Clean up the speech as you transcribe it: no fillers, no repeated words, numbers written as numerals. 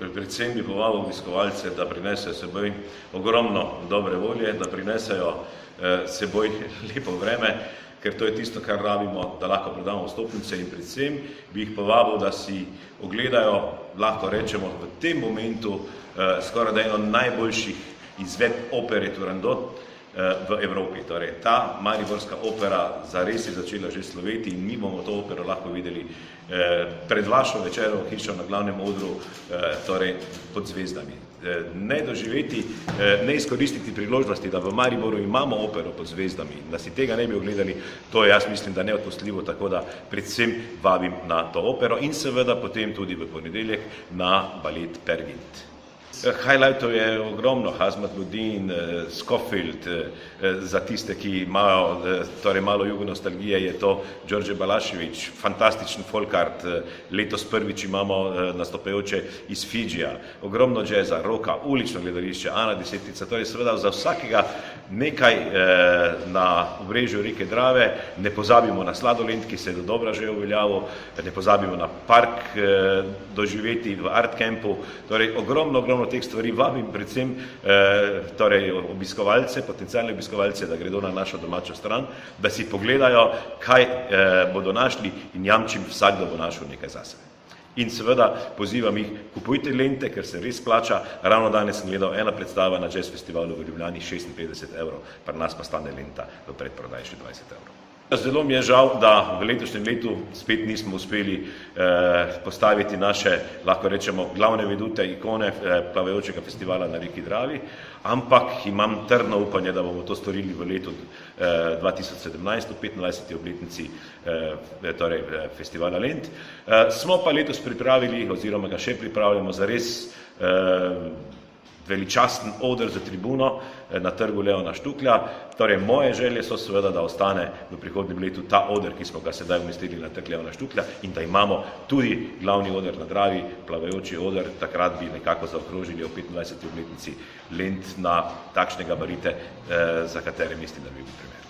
Predvsem bi povabil obiskovalce, da prinesejo seboj ogromno dobre volje, da prinesejo seboj lepo vreme, ker to je tisto, kar rabimo, da lahko prodamo vstopnice, in predvsem bi jih povabil, da si ogledajo, lahko rečemo, v tem momentu skoraj da eno najboljših izvedb opere Turandot v Evropi. Torej, ta mariborska opera zares je začela že sloveti in mi bomo to opero lahko videli pred vašo večero hišo na glavnem odru, torej pod zvezdami. Ne doživeti, ne izkoristiti priložnosti, da v Mariboru imamo opero pod zvezdami, da si tega ne bi ogledali, to je, jaz mislim, da neodpustljivo, tako da predvsem vabim na to opero in seveda potem tudi v ponedeljek na balet Peer Gynt. Highlightov je ogromno, Hazmat Budin, Scofield, za tiste, ki imajo torej malo jugonostalgije, je to Đorđe Balašević, fantastičen folk art, letos prvič imamo nastopajoče iz Fidžija, ogromno džeza, roka, ulično gledališče, Ana Desetica, torej seveda za vsakega nekaj na obrežju reke Drave, ne pozabimo na sladoled, ki se je dobra že uveljavil, ne pozabimo na park doživeti v Art Campu, torej ogromno teh stvari vabim predvsem torej obiskovalce, potencialne obiskovalce, da gredo na našo domačo stran, da si pogledajo, kaj bodo našli, in jamčim, vsakdo bo našel nekaj zase. In seveda pozivam jih, kupujte lente, ker se res plača. Ravno danes sem gledal ena predstava na jazz festivalu v Ljubljani, 56 €, pri nas pa stane lenta v predprodaji še 20 €. Zelo mi je žal, da v letošnjem letu spet nismo uspeli postaviti naše, lahko rečemo, glavne vedute, ikone plavajočega festivala na reki Dravi, ampak imam trdno upanje, da bomo to storili v letu 2017, v 25. obletnici torej festivala Lent. Smo pa letos pripravili, oziroma ga še pripravljamo, zares veličasten oder za tribuno na trgu Leona Štuklja. Torej, moje želje so seveda, da ostane v prihodnjem letu ta oder, ki smo ga sedaj umestili na trg Leona Štuklja, in da imamo tudi glavni oder na Dravi, plavajoči oder. Takrat bi nekako zaokrožili ob 25. obletnici Lent na takšne gabarite, za katere mislim, da bi bil primer.